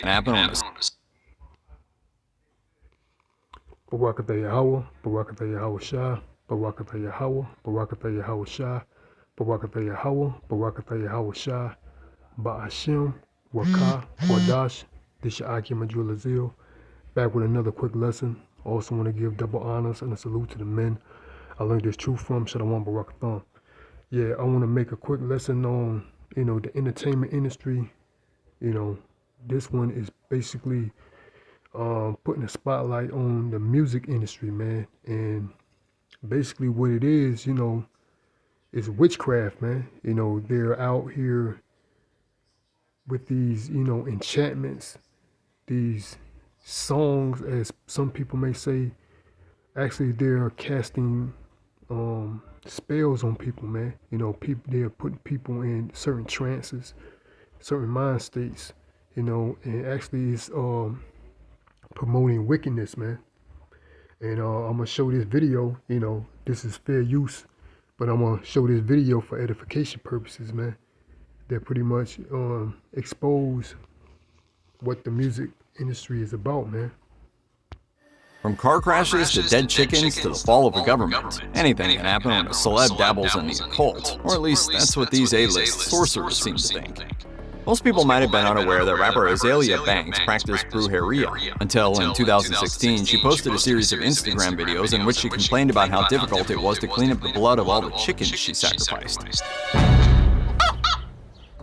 happen on this. Barakatha Yahweh, Barakatha Yahweh Shah, Barakatha Yahweh, Barakatha Yahweh Shah, Barakatha Yahweh, Barakatha Yahweh Shah, Ba'ashim, Wakah, Kwadash, this your Akim Azil, back with another quick lesson. Also want to give double honors and a salute to the men I learned this truth from. Shalom Barakatham. Yeah, I want to make a quick lesson on, the entertainment industry. This one is basically putting a spotlight on the music industry, man. And basically what it is, is witchcraft, man. They're out here with these, enchantments, these songs, as some people may say. Actually, they're casting spells on people, man. They're putting people in certain trances, certain mind states, and actually it's promoting wickedness, man. And I'm gonna show this video. This is fair use, but I'm gonna show this video for edification purposes, man. That pretty much expose what the music industry is about, man. From car crashes to dead chickens to the fall of a government, anything can happen when a celeb dabbles in the occult, or at least that's what these A-list sorcerers seem to think. Most people might have been unaware that rapper Azalea Banks practiced brujeria, until in 2016 she posted a series of Instagram videos in which she complained about how difficult it was to clean up the blood of all the chickens she sacrificed.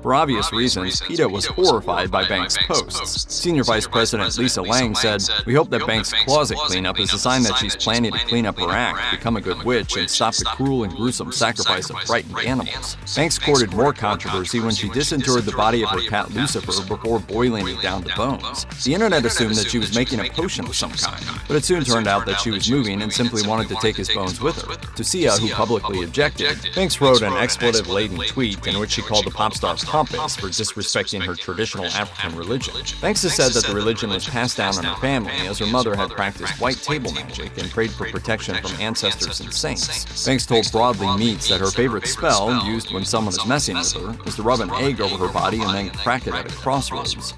For obvious reasons, PETA was horrified by Banks' posts. Senior Vice President Lisa Lang said, "We hope that Banks' closet cleanup is a sign that she's planning to clean up her act, become a good witch, and stop the cruel and gruesome sacrifice of frightened animals." Banks courted more controversy when she disinterred the body of her cat Lucifer before boiling it down to bones. The internet assumed that she was making a potion of some kind, but it soon turned out that she was moving and simply wanted to take his bones with her. To Sia, who publicly objected, Banks wrote an expletive-laden tweet in which she called the pop star pompous for disrespecting her traditional African religion. Banks has said that the religion was passed down in her family as her mother had practiced white table magic and prayed for protection from ancestors and saints. Banks told Broadly Meats that her favorite spell, used when someone is messing with her, is to rub an egg over her body and then crack it at a crossroads.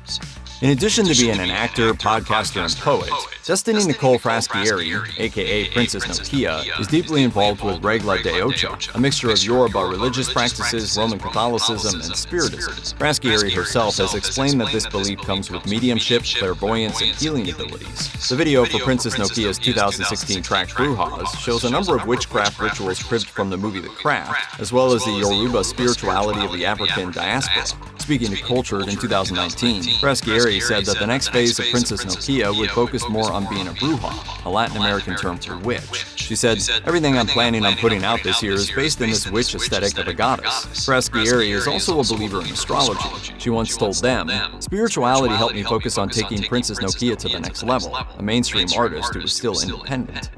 In addition to being an actor, podcaster, and poet, Destiny Nicole Fraschieri, aka Princess Nokia, is deeply involved with Regla de Ocho, a mixture of Yoruba religious practices, Roman Catholicism, and Spiritism. Fraschieri herself has explained that this belief comes with mediumship, clairvoyance, and healing abilities. The video for Princess Nokia's 2016 track Brujas shows a number of witchcraft rituals cribbed from the movie The Craft, as well as the Yoruba spirituality of the African diaspora. Speaking to Cultured in 2019, Fraschieri said that the next phase of Princess Nokia would focus more on being a bruja, a Latin American term for witch. She said, "Everything I'm planning on putting out this year is based in this witch aesthetic of a goddess." Fraschieri is also a believer in astrology. She once told them, "Spirituality helped me focus on taking Princess Nokia to the next level, a mainstream artist who was still independent."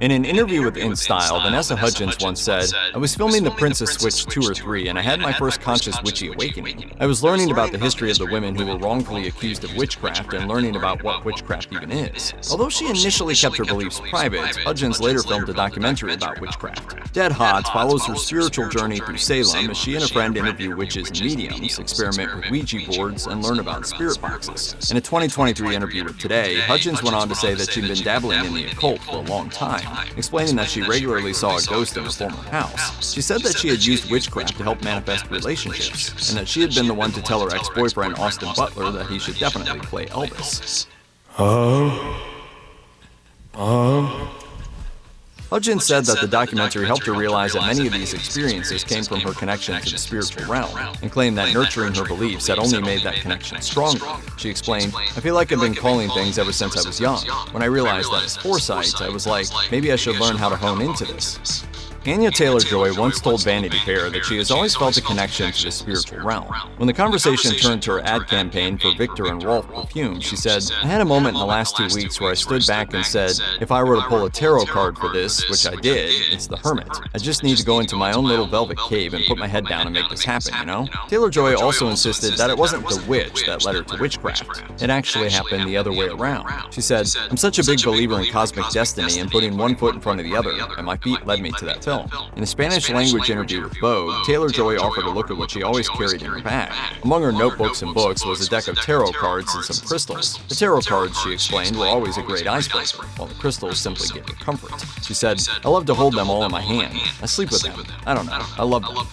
In an interview with InStyle, Vanessa Hudgens once said, "I was filming The Princess Switch 2 or 3, and I had my first conscious witchy awakening. I was learning about the history of the women who were wrongfully accused of witchcraft and learning about what witchcraft even is." Although she initially kept her beliefs private, Hudgens later filmed a documentary about witchcraft. Dead Hot follows her spiritual journey through Salem as she and a friend interview witches and mediums, experiment with Ouija boards, and learn about spirit boxes. In a 2023 interview with Today, Hudgens went on to say that she'd been dabbling in the occult for a long time, explaining that she regularly saw a ghost in her former house. She said that she had used witchcraft to help manifest relationships, and that she had been the one to tell her ex-boyfriend Austin Butler that he should definitely play Elvis. Hudgens said that the documentary helped her realize that many of these experiences came from her connection to the spiritual realm, and claimed that nurturing her beliefs had only made that connection stronger. She explained, "I feel like I've been calling things ever since I was young. When I realized that as foresight, I was like, maybe I should learn how to hone into this." Anya Taylor-Joy once told Vanity Fair that she has always felt a connection to the spiritual realm. When the conversation turned to her ad campaign for Victor and Rolf perfume, she said, "I had a moment in the last 2 weeks where I stood back and said, if I were to pull a tarot card for this, which I did, it's the Hermit. I just need to go into my own little velvet cave and put my head down and make this happen, you know?" Taylor-Joy also insisted that it wasn't the witch that led her to witchcraft. It actually happened the other way around. She said, "I'm such a big believer in cosmic destiny and putting one foot in front of the other, and my feet led me to that failure. film. In a Spanish-language interview with Vogue, Taylor-Joy offered a look at what she always carried in her bag. Among her notebooks and books was a deck of tarot cards and some crystals. The tarot cards, she explained, were always a great icebreaker, while the crystals simply gave her comfort. She said, "I love to hold them all in my hand. I sleep with them. I don't know. I love them."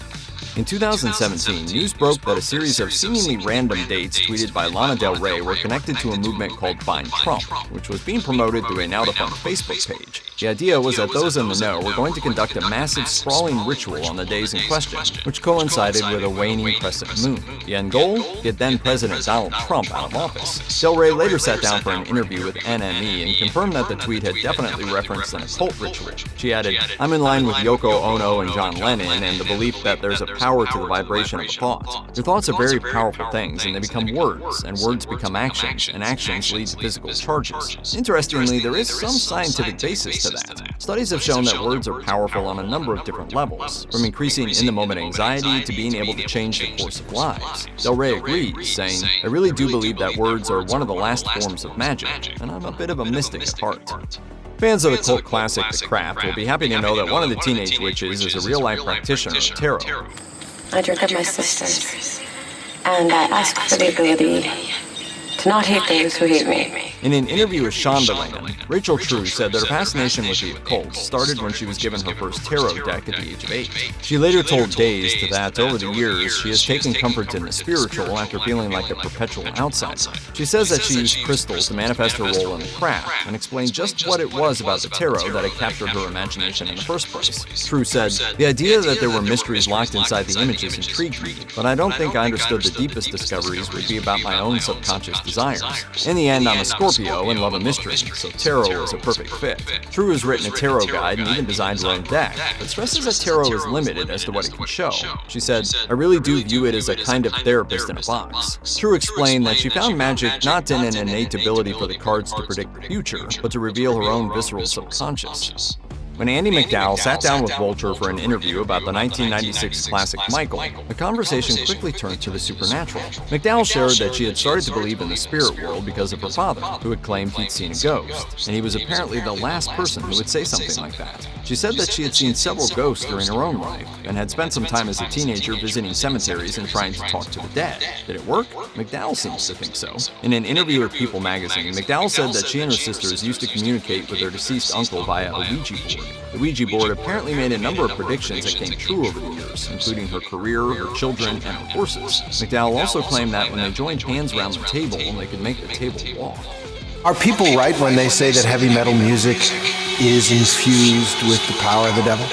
In 2017, news broke that a series of seemingly random dates tweeted by Lana Del Rey were connected to a movement called Find Trump, which was being promoted through a now-defunct Facebook page. The idea was that those in the know were going to conduct a massive sprawling ritual on the days in question, which coincided with a waning crescent moon. The end goal? Get then-President Donald Trump out of office. Del Rey later sat down for an interview with NME and confirmed that the tweet had definitely referenced an occult ritual. She added, "I'm in line with Yoko Ono and John Lennon and the belief that there's a power to the vibration of a thought. Your thoughts are very powerful things, and they become words, and words become actions, and actions lead to physical charges." Interestingly, there is some scientific basis to that. Studies have shown that words are powerful on a number of different levels, from increasing in-the-moment anxiety to being able to change the course of lives. Del Rey agrees, saying, "I really do believe that words are one of the last forms of magic, and I'm a bit of a mystic at heart." Fans of the cult classic The Craft will be happy to know that one of the teenage witches is a real-life practitioner of tarot. I drink up my sisters, and I ask for the ability to not hate those who hate me. In an interview with Shondaland, Rachel True said that her fascination with the occult started when she was given her first tarot deck at the age of 8. She later told Dazed that over the years she has taken comfort in the spiritual after feeling like a perpetual outsider. She says that she used crystals to manifest her role in the craft and explained just what it was about the tarot that had captured her imagination in the first place. True said, "The idea that there were mysteries locked inside the images intrigued me, but I don't think I understood the deepest discoveries would be about my own subconscious desires. In the end, I'm a Scorpio and love a mystery, so tarot is a perfect fit." True has written a tarot guide and even designed her own deck, but stresses that tarot is limited as to what it can show. She said, "I really do view it as a kind of therapist in a box." True explained that she found magic not in an innate ability for the cards to predict the future, but to reveal her own visceral subconscious. When Andie MacDowell sat down with Vulture for an interview about the 1996 classic Michael, the conversation quickly turned to the supernatural. MacDowell shared that she had started to believe in the spirit world because of her father, who had claimed he'd seen a ghost, and he was apparently the last person who would say something like that. She said that she had seen several ghosts during her own life, and had spent some time as a teenager visiting cemeteries and trying to talk to the dead. Did it work? MacDowell seems to think so. In an interview with People magazine, MacDowell said that she and her sisters used to communicate with their deceased uncle via a Ouija board. The Ouija board apparently made a number of predictions that came true over the years, including her career, her children, and her horses. MacDowell also claimed that when they joined hands around the table, they could make the table walk. Are people right when they say that heavy metal music is infused with the power of the devil?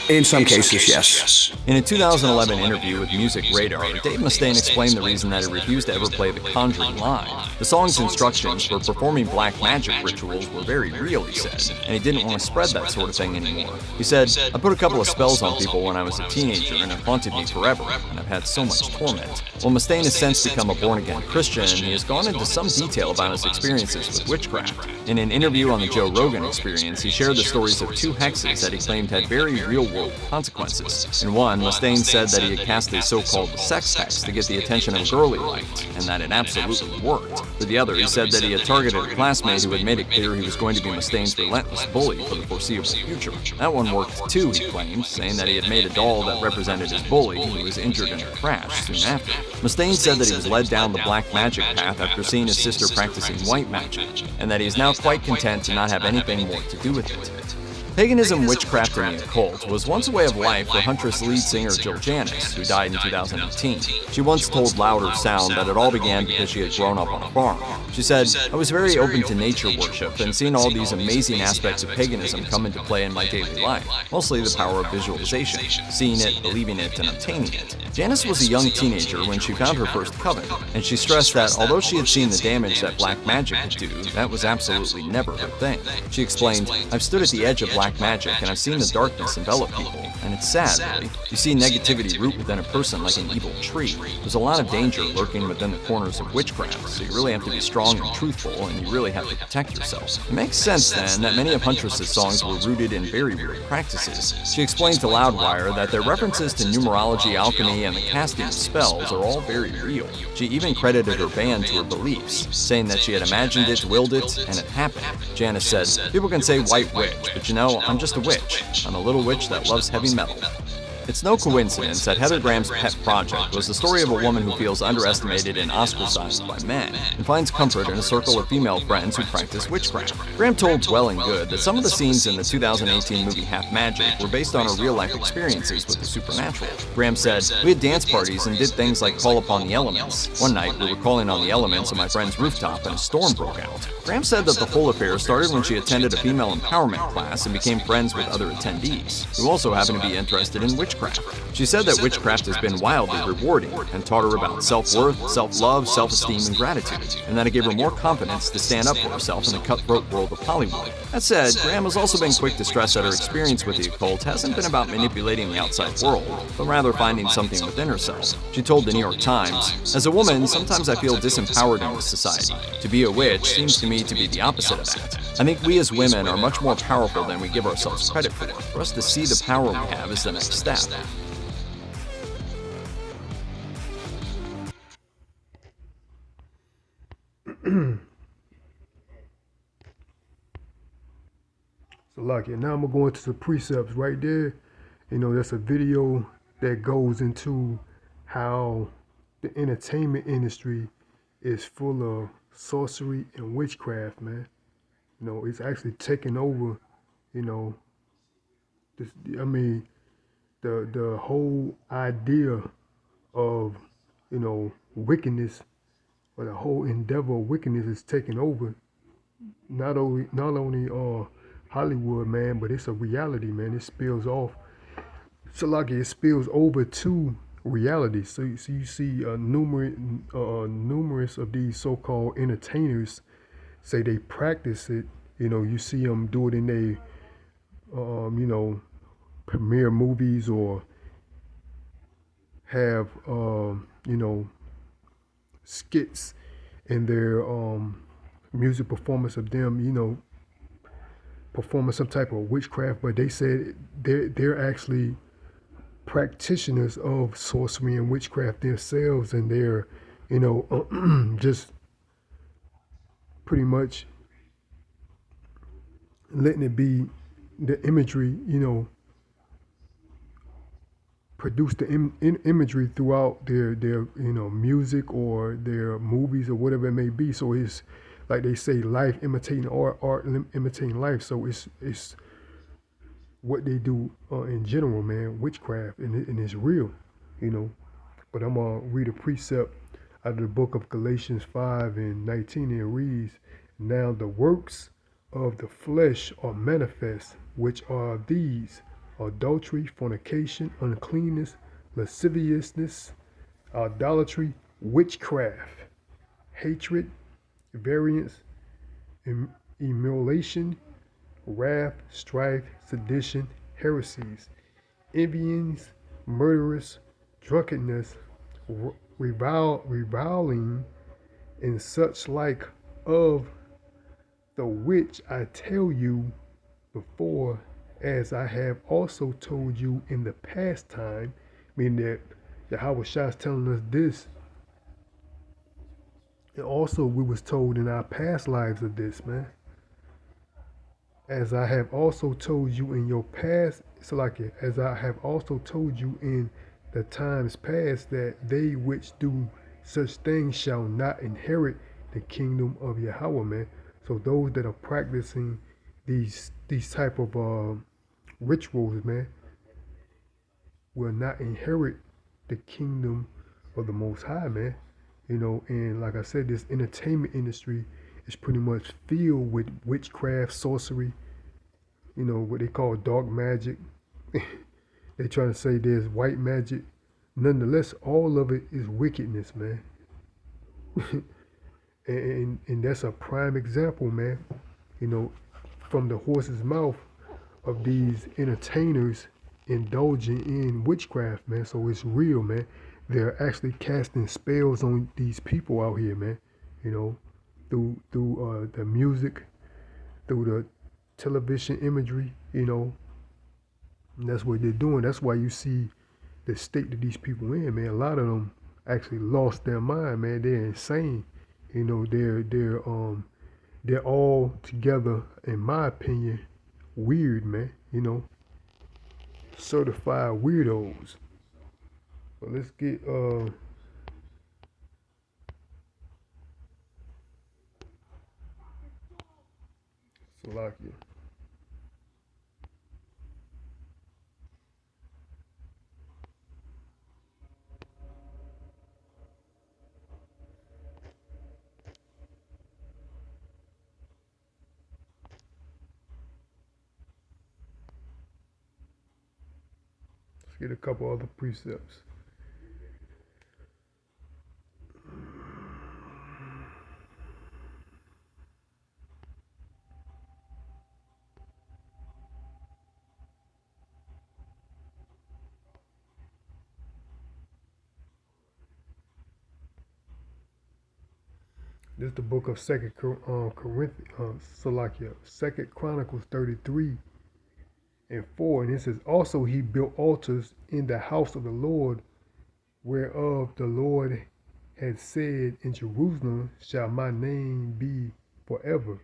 In some cases, yes. In a 2011 interview with Music Radar, Dave Mustaine explained the reason that he refused to ever play The Conjuring live. The song's instructions for performing black magic rituals were very real, he said, and he didn't want to spread that sort of thing anymore. He said, "I put a couple of spells on people when I was a teenager, and it haunted me forever, and I've had so much torment." While Mustaine has since become a born-again Christian, he has gone into some detail about his experiences with witchcraft. In an interview on the Joe Rogan Experience, he shared the stories of 2 hexes that he claimed had very real-world consequences. In one, Mustaine said that he had cast a so-called sex hex to get the attention of a girl he liked, and that it absolutely worked. For the other, he said that he had targeted a classmate who had made it clear he was going to be Mustaine's relentless bully for the foreseeable future. That one worked too, he claimed, saying that he had made a doll that represented his bully, who was injured in a crash soon after. Mustaine said that he was led down the black magic path after seeing his sister practicing white magic, and that he is now quite content to not have anything more to do with it. Paganism, witchcraft, and the occult was once a way of life for Huntress lead singer Jill Janis, who died in 2018. She once told Louder Sound that it all began because she had grown up on a farm. She said, "I was very open to nature worship and seeing all these amazing aspects of paganism come into play in my daily life, mostly the power of visualization, seeing it, believing it, and obtaining it." Janis was a young teenager when she found her first coven, and she stressed that although she had seen the damage that black magic could do, that was absolutely never her thing. She explained, "I've stood at the edge of black magic and I've seen the darkness envelop people, and it's sad, really. You see negativity root within a person like an evil tree. There's a lot of danger lurking within the corners of witchcraft, so you really have to be strong and truthful, and you really have to protect yourself." It makes sense, then, that many of Huntress's songs were rooted in very weird practices. She explained to Loudwire that their references to numerology, alchemy, and the casting of spells are all very real. She even credited her band to her beliefs, saying that she had imagined it, willed it, and it happened. Janis said, "People can say white witch, but you know, no, I'm just a witch. I'm a little witch that loves heavy metal. It's no coincidence that Heather Graham's pet project was the story of a woman who feels underestimated and ostracized by men, and finds comfort in a circle of female friends who practice witchcraft. Graham told Well and Good that some of the scenes in the 2018 movie Half Magic were based on her real-life experiences with the supernatural. Graham said, "We had dance parties and did things like call upon the elements. One night, we were calling on the elements on my friend's rooftop and a storm broke out." Graham said that the whole affair started when she attended a female empowerment class and became friends with other attendees, who also happened to be interested in witchcraft. She said that witchcraft has been wildly rewarding and taught her about self-worth, self-love, self-esteem, and gratitude, and that it gave her more confidence to stand up for herself in the cutthroat world of Hollywood. That said, Graham has also been quick to stress that her experience with the occult hasn't been about manipulating the outside world, but rather finding something within herself. She told the New York Times, "As a woman, sometimes I feel disempowered in this society. To be a witch seems to me to be the opposite of that. I think we as women are much more powerful than we give ourselves credit for. For us to see the power we have is the next step." So like, now I'm gonna go into the precepts right there. That's a video that goes into how the entertainment industry is full of sorcery and witchcraft, man. It's actually taking over, this, the whole idea of, wickedness, or the whole endeavor of wickedness is taking over. Not only Hollywood, man, but it's a reality, man. It spills off. So like it spills over to reality. So you see numerous of these so-called entertainers say they practice it. You see them do it in their, premiere movies, or have, skits in their music performance of them, performing some type of witchcraft. But they said they're actually practitioners of sorcery and witchcraft themselves, and they're, just pretty much letting it be the imagery, produce the imagery throughout their music or their movies or whatever it may be. So it's like they say, life imitating art, art imitating life. So it's what they do in general, man. Witchcraft, and it's real, But I'm gonna read a precept out of the book of Galatians 5:19, and it reads, "Now the works of the flesh are manifest, which are these: adultery, fornication, uncleanness, lasciviousness, idolatry, witchcraft, hatred, variance, emulation, wrath, strife, sedition, heresies, envyings, murderers, drunkenness, reviling, and such like, of the which I tell you before, as I have also told you in the past time," meaning that Yahweh Shah is telling us this. And also we was told in our past lives of this, man. "As I have also told you in your past," so like it, "as I have also told you in the times past, that they which do such things shall not inherit the kingdom of Yahweh," man. So those that are practicing these type of rituals, man, will not inherit the kingdom of the Most High, man. And like I said, this entertainment industry is pretty much filled with witchcraft, sorcery, what they call dark magic. They trying to say there's white magic. Nonetheless, all of it is wickedness, man. and that's a prime example, man, from the horse's mouth, of these entertainers indulging in witchcraft, man. So it's real, man. They're actually casting spells on these people out here, man. Through the music, through the television imagery, And that's what they're doing. That's why you see the state that these people in, man. A lot of them actually lost their mind, man. They're insane. They're all together, in my opinion, weird, man. Certified weirdos. But let's get Salakia. Let's get a couple other precepts. This is the book of Second Chronicles 33:4, and it says, "Also he built altars in the house of the Lord, whereof the Lord had said, in Jerusalem shall my name be forever.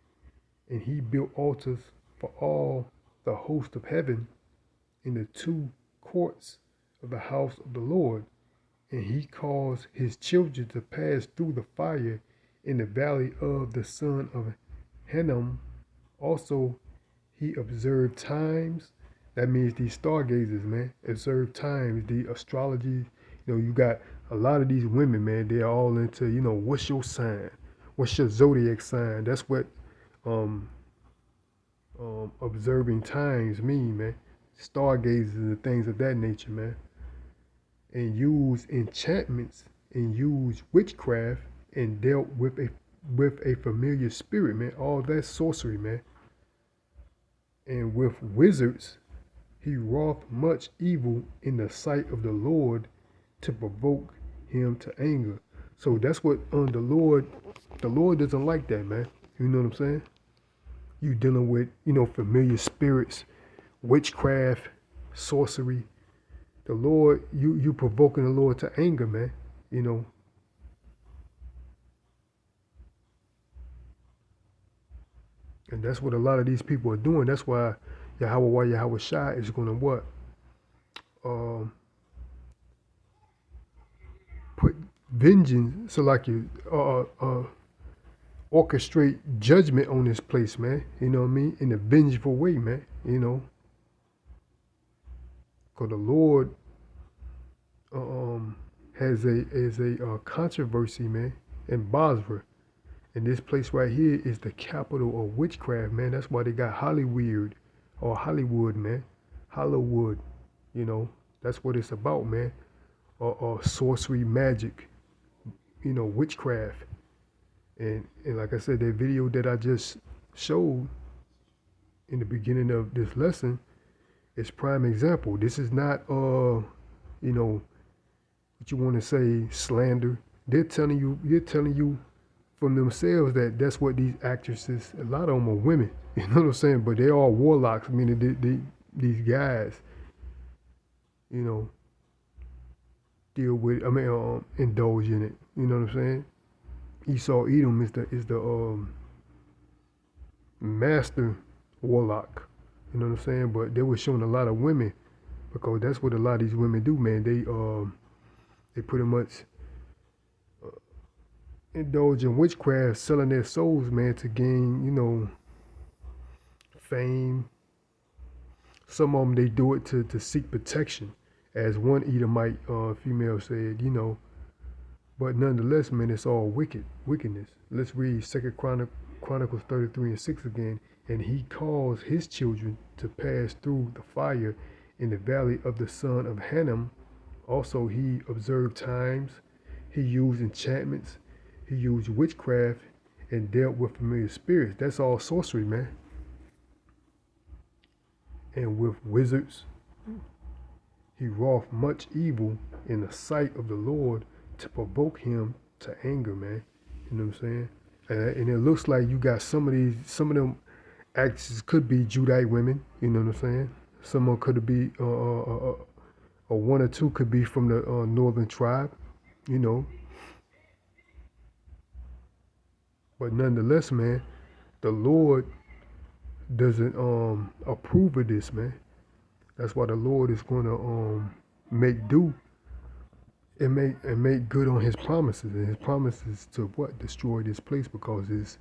And he built altars for all the host of heaven in the two courts of the house of the Lord. And he caused his children to pass through the fire in the valley of the son of Hinnom. Also he observed times." That means these stargazers, man, observe times, the astrology. You got a lot of these women, man, they're all into, what's your sign? What's your zodiac sign? That's what observing times mean, man. Stargazers and things of that nature, man. And use enchantments and use witchcraft and dealt with a familiar spirit, man. All that sorcery, man. And with wizards, he wrought much evil in the sight of the Lord to provoke him to anger. So that's what the Lord doesn't like that, man. You know what I'm saying? You dealing with, familiar spirits, witchcraft, sorcery. The Lord, you provoking the Lord to anger, man. And that's what a lot of these people are doing. That's why Yahweh Shai is going to what? Put vengeance, so like you orchestrate judgment on this place, man. You know what I mean? In a vengeful way, man. Because the Lord has a controversy, man, in Basra. And this place right here is the capital of witchcraft, man. That's why they got Hollywood, man. Hollywood, that's what it's about, man. Or sorcery, magic, witchcraft. And like I said, that video that I just showed in the beginning of this lesson is prime example. This is not, what you want to say, slander. They're telling you from themselves that that's what these actresses, a lot of them are women, you know what I'm saying? But they're all warlocks, meaning these guys, deal with, indulge in it, you know what I'm saying? Esau Edom is the master warlock, you know what I'm saying? But they were showing a lot of women, because that's what a lot of these women do, man. They pretty much indulge in witchcraft, selling their souls, man, to gain, fame. Some of them, they do it to seek protection, as one Edomite female said, But nonetheless, man, it's all wickedness. Let's read 2 Chronicles 33:6 again. And he caused his children to pass through the fire in the valley of the son of Hinnom. Also he observed times. He used enchantments. He used witchcraft and dealt with familiar spirits. That's all sorcery, man. And with wizards, he wrought much evil in the sight of the Lord to provoke him to anger, man. You know what I'm saying? And it looks like you got some of them actresses could be Judite women. You know what I'm saying? Some of them could be, or one or two could be from the northern tribe. But nonetheless, man, the Lord doesn't approve of this, man. That's why the Lord is gonna make do and make good on his promises. And his promises to what? Destroy this place because it's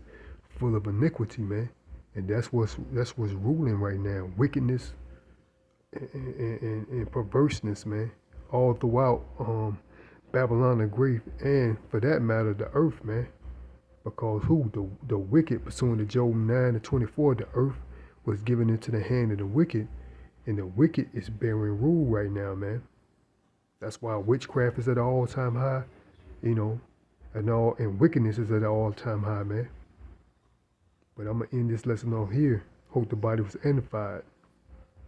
full of iniquity, man. And that's what's ruling right now. Wickedness and perverseness, man. All throughout Babylon the Great, and for that matter, the earth, man. Because the wicked, pursuant to Job 9:24, the earth was given into the hand of the wicked, and the wicked is bearing rule right now, man. That's why witchcraft is at an all-time high, and wickedness is at an all-time high, man. But I'm gonna end this lesson off here. Hope the body was edified.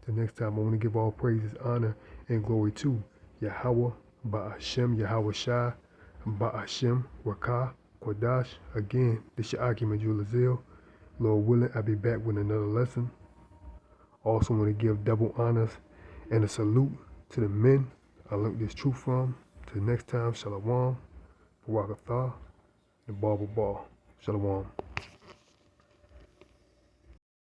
Till next time, I want to give all praises, honor, and glory to Yahweh, Ba'ashem, Yahweh Shai, Ba'ashem, Rakah, Kodash. Again, this your argument, Julazil. Lord willing, I'll be back with another lesson. Also want to give double honors and a salute to the men I learned this truth from. Till next time, Shalom, Barakatah, and Baba Ball. Shalom.